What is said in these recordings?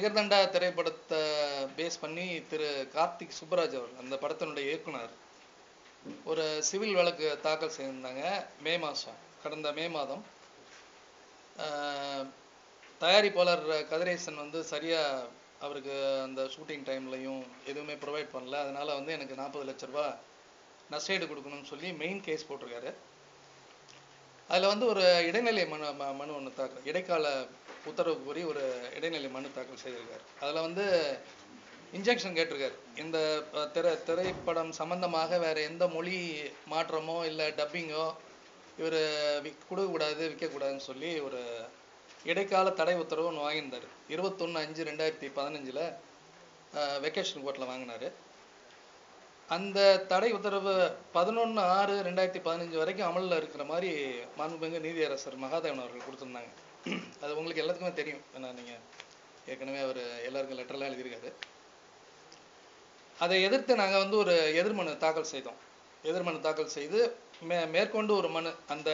ஜிகர்தண்டா திரைப்படத்தை பேஸ் பண்ணி திரு கார்த்திக் சுப்பராஜ் அவர்கள் அந்த படத்தினுடைய இயக்குனர் ஒரு சிவில் வழக்கு தாக்கல் செய்திருந்தாங்க கடந்த மே மாதம். தயாரிப்பாளர் கதிரேசன் வந்து சரியாக அவருக்கு அந்த ஷூட்டிங் டைம்லையும் எதுவுமே ப்ரொவைட் பண்ணல. அதனால் வந்து எனக்கு 40 லட்ச ரூபா நஷ்டஈடு கொடுக்கணும்னு சொல்லி மெயின் கேஸ் போட்டிருக்காரு. அதில் வந்து ஒரு இடைநிலை மனு ஒன்று இடைக்கால உத்தரவு கோரி ஒரு இடைநிலை மனு தாக்கல் செய்திருக்காரு. அதில் வந்து இன்ஜெக்ஷன் கேட்டிருக்காரு. இந்த திரைப்படம் சம்பந்தமாக வேற எந்த மொழி மாற்றமோ இல்லை டப்பிங்கோ இவர் கொடுக்கக்கூடாது, விற்கக்கூடாதுன்னு சொல்லி ஒரு இடைக்கால தடை உத்தரவு ஒன்று வாங்கியிருந்தார். 21/5/2015 வெக்கேஷன் கோர்ட்டில் வாங்கினார். அந்த தடை உத்தரவு 11/6/2015 வரைக்கும் அமலில் இருக்கிற மாதிரி மாண்புமிகு நீதியரசர் மகாதேவன் அவர்கள் கொடுத்துருந்தாங்க. அது உங்களுக்கு எல்லாத்துக்குமே தெரியும். ஏன்னா நீங்கள் ஏற்கனவே அவர் எல்லாருக்கும் லெட்டர்லாம் எழுதியிருக்காரு. அதை எதிர்த்து நாங்கள் வந்து ஒரு எதிர்மனு தாக்கல் செய்தோம். எதிர்மனு தாக்கல் செய்து மேற்கொண்டு ஒரு மனு அந்த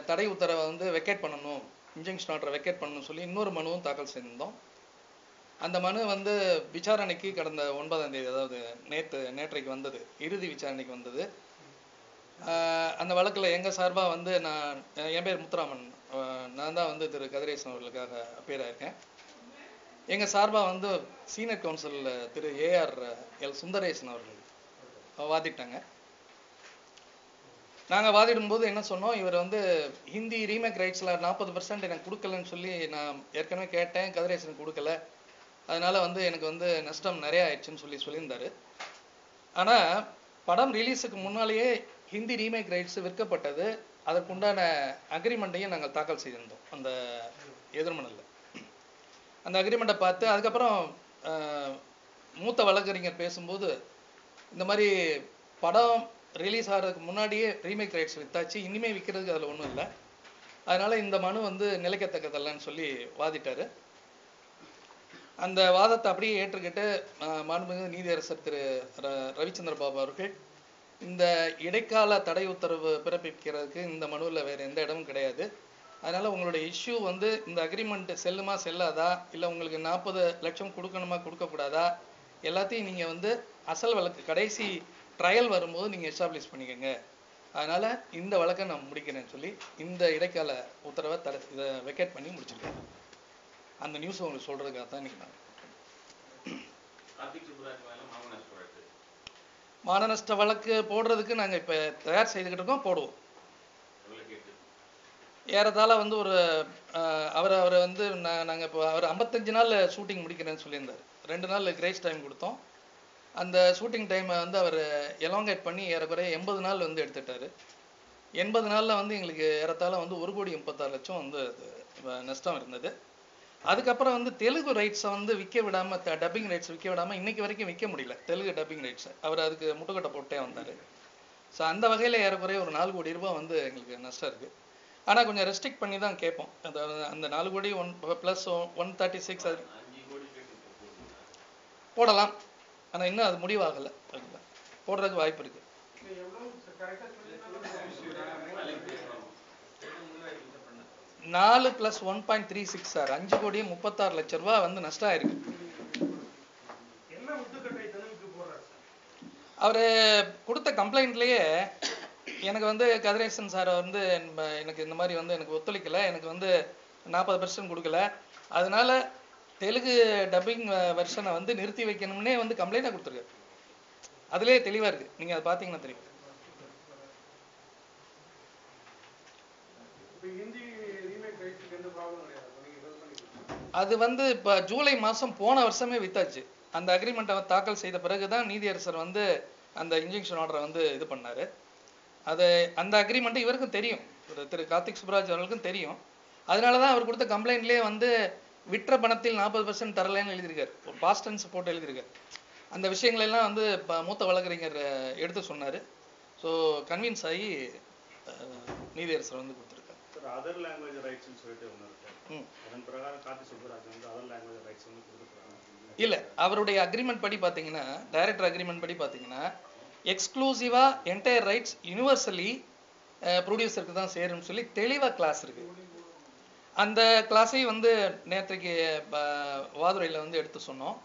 தடை உத்தரவை வந்து வெக்கேட் பண்ணணும், இன்ஜெக்ஷன் ஆர்டரை வெக்கேட் பண்ணணும்னு சொல்லி இன்னொரு மனுவும் தாக்கல் செய்திருந்தோம். அந்த மனு வந்து விசாரணைக்கு கடந்த 9ஆம் தேதி, அதாவது நேற்றைக்கு வந்தது, இறுதி விசாரணைக்கு வந்தது. அந்த வழக்கில் எங்கள் சார்பாக வந்து என் பேர் முத்துராமன், நான் தான் வந்து திரு கதிரேசன் அவர்களுக்காக அப்பியர் ஆயிருக்கேன். எங்கள் சார்பாக வந்து சீனியர் கவுன்சில் திரு AR சுந்தரேசன் அவர்கள் வாதிட்டாங்க. நாங்கள் வாதிடும்போது என்ன சொன்னோம், இவர் வந்து ஹிந்தி ரீமேக் ரைட்ஸில் 40% எனக்கு கொடுக்கலன்னு சொல்லி நான் ஏற்கனவே கேட்டேன், கதிரேசன் கொடுக்கல, அதனால் வந்து எனக்கு வந்து நஷ்டம் நிறையா ஆயிடுச்சுன்னு சொல்லியிருந்தார். ஆனால் படம் ரிலீஸுக்கு முன்னாலேயே ஹிந்தி ரீமேக் ரைட்ஸ் விற்கப்பட்டது, அதற்குண்டான அக்ரிமெண்ட்டையும் நாங்கள் தாக்கல் செய்திருந்தோம் அந்த எதிர்மனலில். அந்த அக்ரிமெண்ட்டை பார்த்து அதுக்கப்புறம் மூத்த வழக்கறிஞர் பேசும்போது இந்த மாதிரி படம் ரிலீஸ் ஆகிறதுக்கு முன்னாடியே ரீமேக் ரைட்ஸ் விற்றாச்சு, இனிமேல் விற்கிறதுக்கு அதில் ஒன்றும் இல்லை, அதனால் இந்த மனு வந்து நிலைக்கத்தக்கதல்லன்னு சொல்லி வாதிட்டார். அந்த வாதத்தை அப்படியே ஏற்றுக்கிட்டு மாண்புமிகு நீதியரசர் திரு ரவிச்சந்திர பாபு அவர்கள் இந்த இடைக்கால தடை உத்தரவு பிறப்பிக்கிறதுக்கு இந்த மனுவில் வேறு எந்த இடமும் கிடையாது, அதனால் உங்களுடைய இஷ்யூ வந்து இந்த அக்ரிமெண்ட் செல்லுமா செல்லாதா, இல்லை உங்களுக்கு 40 லட்சம் கொடுக்கணுமா கொடுக்கக்கூடாதா, எல்லாத்தையும் நீங்கள் வந்து அசல் வழக்கு கடைசி ட்ரையல் வரும்போது நீங்கள் எஸ்டாப்ளிஷ் பண்ணிக்கோங்க, அதனால் இந்த வழக்கை நான் முடிக்கிறேன்னு சொல்லி இந்த இடைக்கால உத்தரவை இதை வெக்கேட் பண்ணி முடிச்சிருக்கேன். அந்த நியூஸ் உங்களுக்கு சொல்கிறதுக்காக தான் இன்றைக்கி நான் மான நஷ்ட வழக்கு போடுறதுக்கு நாங்கள் இப்போ தயார் செய்துக்கிட்டு இருக்கோம், போடுவோம். ஏறத்தாழ வந்து ஒரு அவரை வந்து நாங்கள் இப்போ அவர் 55 நாள் ஷூட்டிங் முடிக்கிறேன்னு சொல்லியிருந்தார். 2 நாள் கிரேஸ் டைம் கொடுத்தோம். அந்த ஷூட்டிங் டைமை வந்து அவர் எலாங்கேட் பண்ணி ஏறக்குறைய 80 நாள் வந்து எடுத்துட்டார். 80 நாளில் வந்து எங்களுக்கு ஏறத்தாழ வந்து 1,36,00,000 வந்து நஷ்டம் இருந்தது. அதுக்கப்புறம் வந்து தெலுங்கு ரைட்ஸை வந்து விற்க விடாமல், டப்பிங் ரைட்ஸ் விற்க விடாமல் இன்றைக்கி வரைக்கும் விற்க முடியல தெலுங்கு டப்பிங் ரைட்ஸை. அவர் அதுக்கு முட்டுக்கட்டை போட்டே வந்தார். ஸோ அந்த வகையில் ஏறக்குறைய ஒரு 4 கோடி ரூபாய் வந்து எங்களுக்கு நஷ்டம் இருக்குது. ஆனால் கொஞ்சம் ரெஸ்ட்ரிக்ட் பண்ணி தான் கேட்போம். அந்த 4 கோடி ப்ளஸ் 136 அது போடலாம். ஆனால் இன்னும் அது முடிவாகலை, போடுறதுக்கு வாய்ப்பு இருக்குது. 4 + 1.36 சார், 5,36,00,000 ரூபா வந்து நஷ்டம் ஆயிருக்கு. அவர் கொடுத்த கம்ப்ளைண்ட்லேயே எனக்கு வந்து கதிரேசன் சார் வந்து எனக்கு இந்த மாதிரி வந்து எனக்கு ஒத்துழைக்கலை, எனக்கு வந்து 40% கொடுக்கல, அதனால தெலுங்கு டப்பிங் வெர்ஷனை வந்து நிறுத்தி வைக்கணும்னே வந்து கம்ப்ளைண்டாக கொடுத்துருக்காரு. அதுலேயே தெளிவாக இருக்குது, நீங்கள் அதை பார்த்தீங்கன்னா தெரியும். அது வந்து இப்போ ஜூலை மாதம் போன வருஷமே வித்தாச்சு. அந்த அக்ரிமெண்ட்டை தாக்கல் செய்த பிறகு தான் நீதியரசர் வந்து அந்த இன்ஜெக்ஷன் ஆர்டரை வந்து இது பண்ணார். அது அந்த அக்ரிமெண்ட்டு இவருக்கும் தெரியும், திரு கார்த்திக் சுப்பராஜ் அவர்களுக்கும் தெரியும். அதனால தான் அவர் கொடுத்த கம்ப்ளைண்ட்லேயே வந்து விற்ற பணத்தில் 40% தரலைன்னு எழுதியிருக்காரு, பாஸ்ட் டென்ஸ் போட்டு எழுதியிருக்காரு. அந்த விஷயங்களெல்லாம் வந்து மூத்த வழக்கறிஞர் எடுத்து சொன்னார். ஸோ கன்வின்ஸ் ஆகி நீதியரசர் வந்து கொடுத்துருக்காரு. அதர் லாங்குவேஜ் ரைட்ஸ்னு சொல்லிட்டு ஒன்று இருக்கு, அதன் பிரகாரம் கார்த்திக் சுப்பராஜ் வந்து அதர் லாங்குவேஜ் ரைட்ஸ் வந்து கொடுத்துருக்காங்க. இல்லை, அவருடைய அக்ரிமெண்ட் படி பார்த்தீங்கன்னா, டைரக்டர் அக்ரிமெண்ட் படி பார்த்தீங்கன்னா எக்ஸ்க்ளூசிவாக என்டையர் ரைட்ஸ் யூனிவர்சலி ப்ரொடியூசருக்கு தான் சேரும்னு சொல்லி தெளிவாக கிளாஸ் இருக்குது. அந்த கிளாஸையும் வந்து நேற்றைக்கு வாதுரையில் வந்து எடுத்து சொன்னோம்.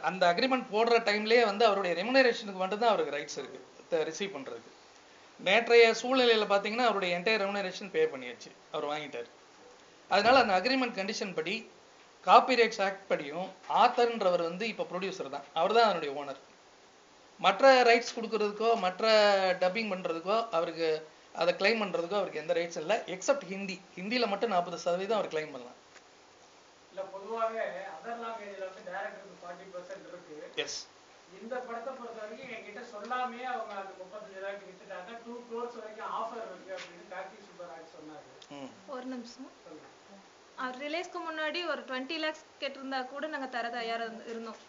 அந்த அக்ரிமெண்ட் போடுற டைம்லேயே வந்து அவருடைய ரெமுனரேஷனுக்கு மட்டும்தான் அவருக்கு ரைட்ஸ் இருக்குது ரிசீவ் பண்ணுறதுக்கு. நேற்றைய சூழ்நிலையில் பார்த்தீங்கன்னா அவருடைய என்டையர் ரெமுனரேஷன் பே பண்ணியாச்சு, அவர் வாங்கிட்டார். அதனால அந்த அக்ரிமெண்ட் கண்டிஷன் படி காப்பிரைட்ஸ் ஆக்ட் படியும் ஆத்தர்ன்றவர் வந்து இப்போ ப்ரொடியூசர் தான், அவர் தான் அதனுடைய ஓனர். மற்ற ரைட்ஸ் கொடுக்கறதுக்கோ மற்ற டப்பிங் பண்ணுறதுக்கோ அவருக்கு அதை கிளைம் பண்ணுறதுக்கோ அவருக்கு எந்த ரைட்ஸ் இல்லை, எக்ஸப்ட் ஹிந்தியில் மட்டும் 40% அவர் கிளைம் பண்ணலாம். இல்ல பொதுவாகவே அதர் லாங்குவேஜ்ல வந்து டைரக்டருக்கு 40% இருக்கு. எஸ். இந்த படத்தை பொறுத்த வரைக்கும் என்கிட்ட சொல்லாமே அவங்க அந்த 35 ரூபாய்க்கு வித்துட்டாங்க. 2 crores வரைக்கும் ஆஃபர் இருக்கு அப்படின்னு கார்த்திக் சுப்பராஜ் சொன்னாரு. ஒரு நிமிஷம். அவர் ரிலீஸ்க்கு முன்னாடி ஒரு 20 lakhs கேட்டிருந்தா கூட நாங்க தர தயாரா இருந்தோம்.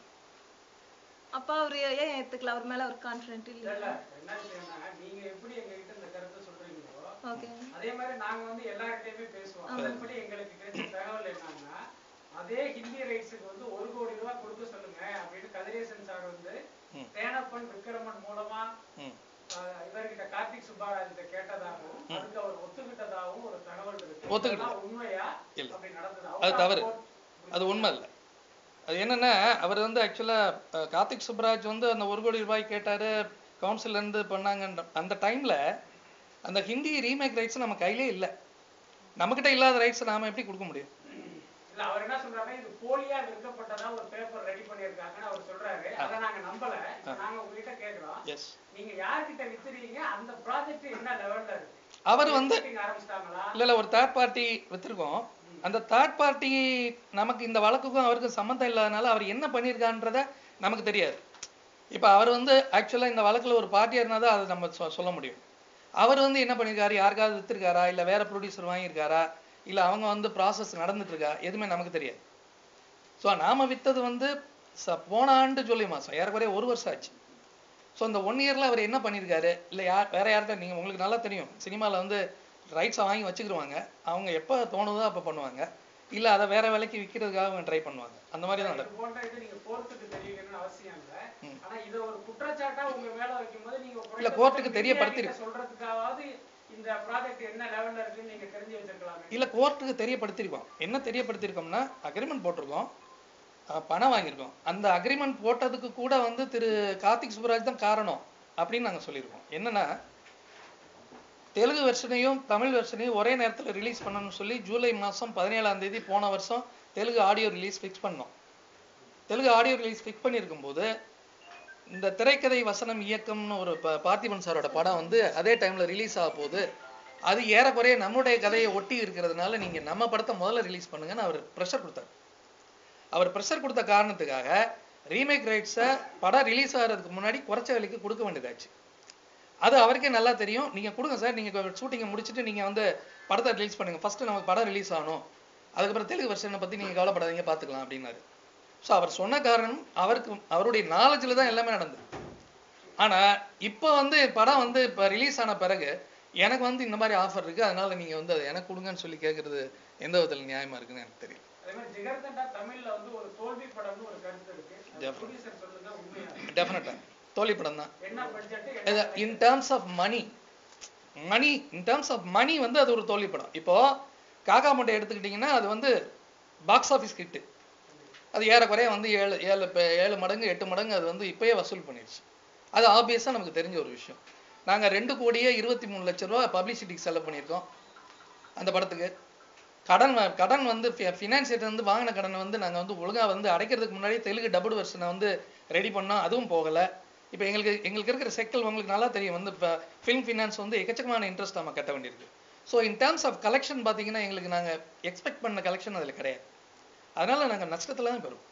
அப்ப அவர் ஏன் ஏத்துக்கல? அவர் மேல ஒரு கான்ஃபிடென்ட் இல்ல. இல்ல என்ன விஷயம்னா, நீங்க எப்படி எங்ககிட்ட இந்த கருத்தை சொல்றீங்களோ ஓகே, அதே மாதிரி நாங்க வந்து எல்லார்கிட்டயுமே பேசுவோம். அதன்படி எங்களுக்கு கிடைச்ச தகவல் என்னன்னா, அதே ஹிந்தி ரைட்ஸுக்கு வந்து 1 கோடி ரூபாய் கொடுக்க சொல்லுங்க அப்படின்னு கதிரேசன் சார் வந்து தேனப்பன் விக்ரமன் மூலமா இவர்கிட்ட கார்த்திக் சுப்பராஜ் கிட்ட கேட்டதாகவும் அதுக்கு அவர் ஒத்துக்கிட்டதாகவும் ஒரு தகவல் இருக்கு. உண்மையா அப்படி நடந்தது? அது தவறு, அது உண்மை இல்லை. அது என்னன்னா, அவர் வந்து ஆக்சுவலாக கார்த்திக் சுப்பராஜ் வந்து அந்த 1 கோடி ரூபாய் கேட்டார், கவுன்சிலேருந்து பண்ணாங்கன்ற அந்த டைமில் அந்த ஹிந்தி ரீமேக் ரைட்ஸ் நம்ம கையிலே இல்லை. நம்மக்கிட்ட இல்லாத ரைட்ஸ் நாம எப்படி கொடுக்க முடியும்? இல்ல அவர் என்ன சொல்றாருன்னா, இது போலியா விற்கப்பட்டதா ஒரு பேப்பர் ரெடி பண்ணிருக்காங்கன்னு அவர் சொல்றாரு. அத நாங்க நம்பல. நாங்க உங்ககிட்ட கேக்குறோம், நீங்க யார்கிட்ட வித்துறீங்க, அந்த ப்ராஜெக்ட் என்ன லெவல்ல இருக்கு? அவர் வந்து ஆரம்பிச்சிட்டாங்களா? இல்ல ஒரு தேர்ட் பார்ட்டி வித்துருக்கோம். அந்த தேர்ட் பார்ட்டி நமக்கு இந்த வழக்குக்கும் அவருக்கும் சம்மந்தம் இல்லாதனால அவர் என்ன பண்ணியிருக்கான்றத நமக்கு தெரியாது. இப்போ அவர் வந்து ஆக்சுவலாக இந்த வழக்கில் ஒரு பார்ட்டியாக இருந்தால் தான் அதை நம்ம சொல்ல முடியும். அவர் வந்து என்ன பண்ணியிருக்காரு, யாருக்காவது வித்துருக்காரா, இல்லை வேற ப்ரொடியூசர் வாங்கியிருக்காரா, இல்லை அவங்க வந்து ப்ராசஸ் நடந்துட்டு இருக்கா, எதுவுமே நமக்கு தெரியாது. ஸோ நாம வித்தது வந்து போன ஆண்டு ஜூலை மாதம், ஏறக்குறைய 1 வருஷம் ஆச்சு. ஸோ இந்த 1 இயரில் அவர் என்ன பண்ணியிருக்காரு, இல்லை வேற யார்கிட்ட, நீங்கள் உங்களுக்கு நல்லா தெரியும், சினிமாவில் வந்து ரைட்ஸை வாங்கி வச்சுக்கிடுவாங்க, அவங்க எப்போ தோணுதோ அப்போ பண்ணுவாங்க, இல்லை அதை வேற விலைக்கு விற்கிறதுக்காக அவங்க ட்ரை பண்ணுவாங்க. அந்த மாதிரி தான் நடக்கும். இல்ல கோர்ட்டுக்கு தெரியப்படுத்திருக்கு. இல்ல கோர்ட்டுக்கு தெரியப்படுத்திருக்கோம். என்ன தெரியப்படுத்திருக்கோம்னா, அக்ரிமெண்ட் போட்டிருக்கோம், பணம் வாங்கியிருக்கோம். அந்த அக்ரிமெண்ட் போட்டதுக்கு கூட வந்து திரு கார்த்திக் சுப்பராஜ் தான் காரணம் அப்படின்னு நாங்கள் சொல்லியிருக்கோம். என்னன்னா, தெலுங்கு வெர்ஷனையும் தமிழ் வெர்ஷனையும் ஒரே நேரத்தில் ரிலீஸ் பண்ணணும்னு சொல்லி ஜூலை மாதம் 17ஆம் தேதி போன வருஷம் தெலுங்கு ஆடியோ ரிலீஸ் ஃபிக்ஸ் பண்ணோம். தெலுங்கு ஆடியோ ரிலீஸ் ஃபிக்ஸ் பண்ணியிருக்கும்போது இந்த திரைக்கதை வசனம் இயக்கம்னு ஒரு பார்த்திபன் சாரோட படம் வந்து அதே டைமில் ரிலீஸ் ஆக போகுது, அது ஏறக்குறைய நம்முடைய கதையை ஒட்டி இருக்கிறதுனால நீங்கள் நம்ம படத்தை முதல்ல ரிலீஸ் பண்ணுங்கன்னு அவர் ப்ரெஷர் கொடுத்தார். அவர் ப்ரெஷர் கொடுத்த காரணத்துக்காக ரீமேக் ரைட்ஸை படம் ரிலீஸ் ஆகிறதுக்கு முன்னாடி குறைச்ச விலைக்கு கொடுக்க வேண்டியதாச்சு. அது அவருக்கே நல்லா தெரியும். நீங்கள் கொடுங்க சார், நீங்கள் ஷூட்டிங்கை முடிச்சுட்டு நீங்கள் வந்து படத்தை ரிலீஸ் பண்ணுங்கள், ஃபஸ்ட்டு நமக்கு படம் ரிலீஸ் ஆகணும், அதுக்கப்புறம் தெலுங்கு வெர்ஷனை பற்றி நீங்கள் கவலைப்படாதீங்க, பார்த்துக்கலாம் அப்படின்னாரு. ஸோ அவர் சொன்ன காரணம் அவருடைய நாலேஜில் தான் எல்லாமே நடந்தது. ஆனால் இப்போ வந்து படம் வந்து இப்போ ரிலீஸ் ஆன பிறகு எனக்கு வந்து இந்த மாதிரி ஆஃபர் இருக்குது, அதனால நீங்கள் வந்து அதை எனக்கு கொடுங்கன்னு சொல்லி கேட்குறது எந்த விதத்தில் நியாயமாக இருக்குன்னு எனக்கு தெரியல. டெஃபினட்டாக தோல்வி படம் தான். இன் டேர்ம்ஸ் ஆஃப் மணி வந்து அது ஒரு தோல்வி படம். இப்போ காக்கா முட்டை எடுத்துக்கிட்டிங்கன்னா அது வந்து பாக்ஸ் ஆஃபீஸ் ஹிட்டு, அது ஏறக்குறைய வந்து 7 மடங்கு 8 மடங்கு அது வந்து இப்போயே வசூல் பண்ணிடுச்சு. அது ஆப்வியஸாக நமக்கு தெரிஞ்ச ஒரு விஷயம். நாங்கள் 2,23 லட்ச ரூபா பப்ளிசிட்டிக்கு செலவு பண்ணியிருக்கோம் அந்த படத்துக்கு. கடன் வந்து ஃபினான்சியர் வந்து வாங்கின கடனை வந்து நாங்கள் வந்து ஒழுங்காக வந்து அடைக்கிறதுக்கு முன்னாடி தெலுங்கு டபுள் வெர்ஷனை வந்து ரெடி பண்ணோம், அதுவும் போகலை. இப்போ எங்களுக்கு இருக்கிற செக்கல் உங்களுக்கு நல்லா தெரியும், வந்து இப்போ ஃபிலிம் ஃபினான்ஸ் வந்து எக்கச்சக்கமான இன்ட்ரெஸ்ட் நம்ம கட்ட வேண்டியிருக்கு. So in terms of collection பார்த்தீங்கன்னா எங்களுக்கு நாங்கள் எக்ஸ்பெக்ட் பண்ண கலெக்ஷன் அதில் கிடையாது, அதனால நாங்கள் நஷ்டத்தில் தான் பெறுவோம்.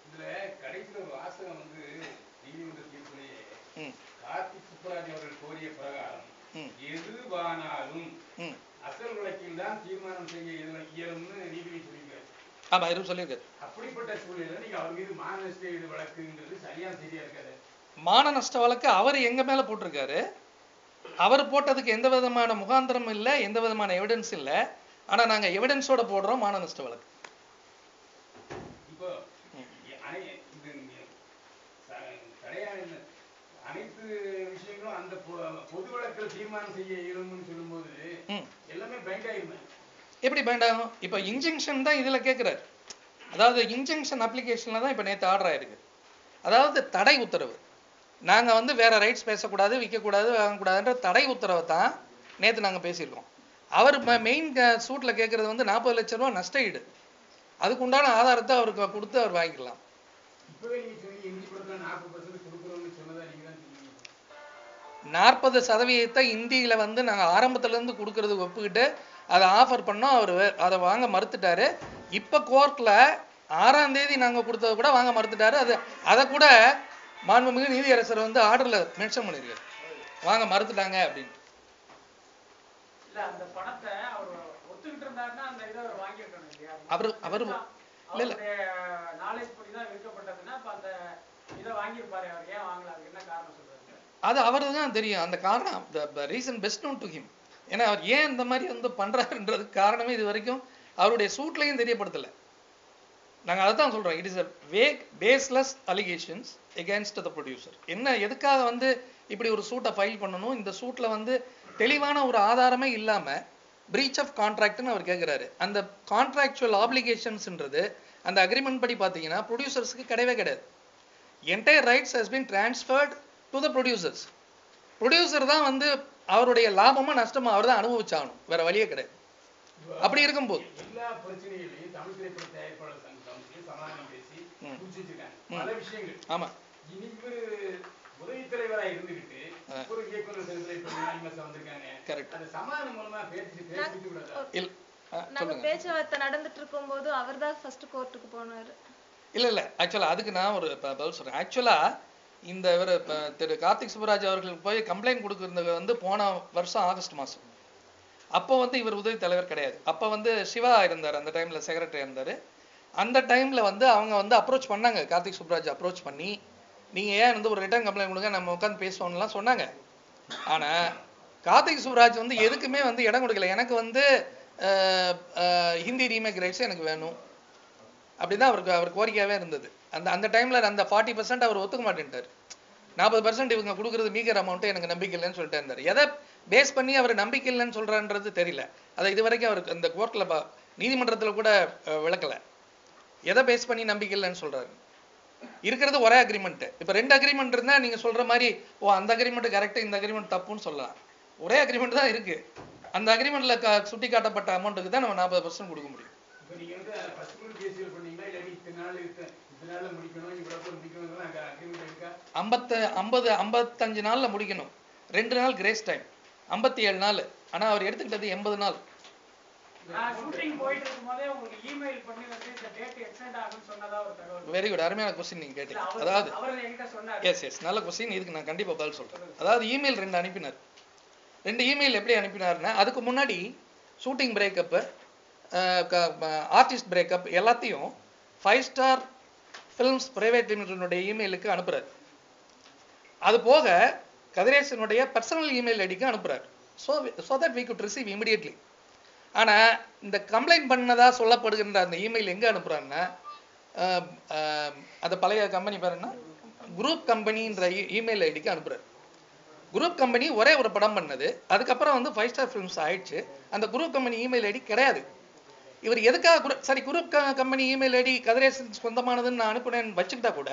இதில் கடைசியில் ஒரு வாசகம் வந்து நீதிமன்ற தீர்ப்பிலேயே கார்த்திக் சுப்பராஜ் அவர்கள் கோரிய பிரகாரம் எதுவானாலும் அசல் வழக்கில் தான் தீர்மானம் செய்ய இயலும்னு நீதிபதி சொல்லியிருக்காரு. ஆமா, எதுவும் சொல்லியிருக்காரு. அப்படிப்பட்ட சூழ்நிலையில் நீங்க அவர் மீது மான நஷ்ட வழக்குங்கிறது சரியான சரியா இருக்காது. மான நஷ்ட வழக்கு அவர் எங்க மேல போட்டிருக்காரு. அவர் போட்டதுக்கு எந்த விதமான முகாந்திரம் இல்லை, எந்த விதமான எவிடன்ஸ் இல்லை. ஆனா நாங்க எவிடன்ஸோட போடுறோம் மான நஷ்ட வழக்கு. இப்போ அனைத்து விஷயங்களும் அந்த பொது வழக்கில் தீர்மானம் செய்ய இயலும்னு சொல்லும்போது எல்லாமே பைண்ட் ஆயிருமே. எப்படி பைண்ட் ஆகும்? இப்போ இன்ஜெக்ஷன் தான் இதுல கேட்குறாரு. அதாவது இன்ஜெக்ஷன் அப்ளிகேஷன்ல தான் இப்போ நேற்று ஆர்டர் ஆயிருக்கு. அதாவது தடை உத்தரவு. நாங்கள் வந்து வேற ரைட்ஸ் பேசக்கூடாது, விற்கக்கூடாது, வாங்கக்கூடாதுன்ற தடை உத்தரவை தான் நேற்று நாங்கள் பேசியிருக்கோம். அவர் மெயின் சூட்டில் கேட்குறது வந்து 40 லட்சம் ரூபா நஷ்ட ஈடு. அதுக்கு உண்டான ஆதாரத்தை அவருக்கு கொடுத்து அவர் வாங்கிக்கலாம். இப்பவே நீங்க சொன்னீங்க இந்தி படத்துல 40% கொடுக்குறோம்னு சொன்னதா நீங்க தான் சொன்னீங்க. 40% இந்தியில வந்து நாங்கள் ஆரம்பத்துலேருந்து கொடுக்கறதுக்கு ஒப்புக்கிட்டு அதை ஆஃபர் பண்ணோம். அவர் அதை வாங்க மறுத்துட்டாரு. இப்போ கோர்ட்டில் 6ஆம் தேதி நாங்கள் கொடுத்தது கூட வாங்க மறுத்துட்டாரு. அதை கூட மாண்புமிகு நீதியரசர் வந்து ஆர்டரில் மென்ஷன் பண்ணியிருக்காரு, வாங்க மறுத்துட்டாங்க அப்படின்னு. இல்ல அந்த பணத்தை அவர் ஒத்துக்கிட்டு இருந்தாருன்னா அந்த இதை அவர் வாங்கியிருக்கணும் இல்லையா? அவர் இல்ல நாலேஜ் படி தான் விற்கப்பட்டதுன்னா அப்ப அந்த இதை வாங்கியிருப்பாரு. அவர் ஏன் வாங்கல? அதுக்கு என்ன காரணம் சொல்றாரு? அது அவருக்கு தான் தெரியும் அந்த காரணம். Reason best known to him. ஏன்னா அவர் ஏன் இந்த மாதிரி வந்து பண்றாருன்றதுக்கு காரணமே இது வரைக்கும் அவருடைய சூட்லையும் தெரியப்படுத்தலை. நாங்கள் அதை தான் சொல்கிறோம். It is a wake baseless allegations against the producer. என்ன எதுக்காக வந்து இப்படி ஒரு சூட்டை ஃபைல் பண்ணணும்? இந்த சூட்டில் வந்து தெளிவான ஒரு ஆதாரமே இல்லாமல் பிரீச் ஆஃப் கான்ட்ராக்ட்னு அவர் கேட்குறாரு. அந்த கான்ட்ராக்சுவல் ஆப்ளிகேஷன்ஸ்ன்றது அந்த அக்ரிமெண்ட் படி பார்த்தீங்கன்னா ப்ரொடியூசர்ஸுக்கு கிடையவே கிடையாது. Entire rights has been transferred to the producers. Producer தான் வந்து அவருடைய லாபமும் நஷ்டமும் அவர் தான் அனுபவிச்சாகணும், வேற வழியே கிடையாது. அப்படி இருக்கும்போது எல்லா பிரச்சனைகளையும் தமிழ் திரைப்பட தயாரிப்பாளர் சங்கம் சமாதானம் பேசி முடிச்சு வச்சிருக்காங்க பல விஷயங்கள். ஆமா, இன்னைக்கு உதவி தலைவரா இருந்துகிட்டு ஒரு இயக்குனர் வந்திருக்காங்க. கரெக்ட். அந்த சமாதானம் மூலமா பேசிட்டு கூடாது. நாங்க பேச்சுவார்த்தை நடந்துட்டு இருக்கும் போது அவர் தான் ஃபர்ஸ்ட் கோர்ட்டுக்கு போனாரு. இல்ல ஆக்சுவலா அதுக்கு நான் ஒரு பதில் சொல்றேன். ஆக்சுவலா இந்த இவர் திரு கார்த்திக் சுப்பராஜ் அவர்களுக்கு போய் கம்ப்ளைண்ட் கொடுக்கறது வந்து போன வருஷம் ஆகஸ்ட் மாதம். அப்போ வந்து இவர் உதவி தலைவர் கிடையாது. அப்போ வந்து சிவா இருந்தார், அந்த டைமில் செக்ரட்டரி இருந்தார். அந்த டைமில் வந்து அவங்க வந்து அப்ரோச் பண்ணாங்க, கார்த்திக் சுப்பராஜ் அப்ரோச் பண்ணி நீங்கள் ஏன் வந்து ஒரு ரிட்டர்ன் கம்ப்ளைண்ட் கொடுங்க, நம்ம உட்காந்து பேசுவோம்லாம் சொன்னாங்க. ஆனால் கார்த்திக் சுப்பராஜ் வந்து எதுக்குமே வந்து இடம் கொடுக்கல. எனக்கு வந்து ஹிந்தி ரீமேக் ரைட்ஸ் எனக்கு வேணும் அப்படிதான் அவர் கோரிக்கையாகவே இருந்தது. அந்த டைமில் அந்த 40% அவர் ஒத்துக்க மாட்டேன்ட்டார். 40% இவங்க கொடுக்குறது மீகர் அமௌண்ட்டு எனக்கு நம்பிக்கை இல்லைன்னு சொல்லிட்டு இருந்தார். எதை பேஸ் பண்ணி அவர் நம்பிக்கை இல்லைன்னு சொல்கிறான்றது தெரியல. அதை இது வரைக்கும் அவருக்கு அந்த கோர்ட்டில் நீதிமன்றத்தில் கூட விளக்கலை. எதை பேஸ் பண்ணி நம்பிக்கை இல்லைன்னு சொல்கிறாரு? இருக்கிறது ஒரே அக்ரிமெண்ட்டு. இப்போ 2 அக்ரிமெண்ட் இருந்தால் நீங்கள் சொல்கிற மாதிரி அந்த அக்ரிமெண்ட் கரெக்டாக இந்த அக்ரிமெண்ட் தப்புன்னு சொல்லலாம். ஒரே அக்ரிமெண்ட் தான் இருக்குது. அந்த அக்ரிமெண்ட்டில் சுட்டி காட்டப்பட்ட அமௌண்ட்டுக்கு தான் நம்ம 40% கொடுக்க முடியும். முடிக்கணும் 55 நாள்ல முடிக்கணும். 2 நாள் கிரேஸ் டைம், 57 நாள். ஆனா அவர் எடுத்துக்கிட்டது 80 நாள். ஷூட்டிங் போயிட்டு இருக்கும்போதே உங்களுக்கு இமெயில் பண்ணி வந்து இந்த டேட் எக்ஸ்டெண்ட் ஆகும்னு சொன்னதா ஒரு தகவல். வெரி குட், அருமையான क्वेश्चन நீங்க கேட்டீங்க. அதாவது அவர் என்கிட்ட சொன்னார். எஸ் நல்ல क्वेश्चन. இதுக்கு நான் கண்டிப்பா பதில் சொல்றேன். அதாவது இமெயில் 2 அனுப்பினார். 2 இமெயில் எப்படி அனுப்பினார்னா, அதுக்கு முன்னாடி ஷூட்டிங் பிரேக்கப், ஆர்டிஸ்ட் பிரேக்கப் எல்லாத்தையும் 5 ஸ்டார் ஃபிலிம்ஸ் பிரைவேட் லிமிடெடுடைய இமெயிலுக்கு அனுப்புறாரு. அது போக கதிரேசனுடைய பர்சனல் இமெயில் ஐடிக்கு அனுப்புறாரு. So that we could receive immediately. ஆனால் இந்த கம்ப்ளைண்ட் பண்ணதா சொல்லப்படுகின்ற அந்த இமெயில் எங்கே அனுப்புறாருன்னா, அந்த பழைய கம்பெனி பேருன்னா குரூப் கம்பெனின்ற இமெயில் ஐடிக்கு அனுப்புறாரு. குரூப் கம்பெனி ஒரே ஒரு படம் பண்ணது, அதுக்கப்புறம் வந்து 5 ஸ்டார் ஃபிலிம்ஸ் ஆயிடுச்சு. அந்த குரூப் கம்பெனி இமெயில் ஐடி கிடையாது. இவர் எதுக்காக சரி group company email ID Kathiresan சொந்தமானதுன்னு நான் அனுப்புனேன்னு வச்சுக்கிட்டா கூட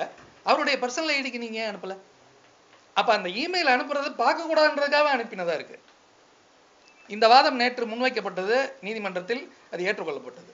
அவருடைய பர்சனல் ஐடிக்கு நீங்க ஏன் அனுப்பல? அப்ப அந்த இமெயில் அனுப்புறது பார்க்கக்கூடாதுன்றதுக்காக அனுப்பினதா இருக்கு. இந்த வாதம் நேற்று முன்வைக்கப்பட்டது, நீதிமன்றத்தில் அது ஏற்றுக்கொள்ளப்பட்டது.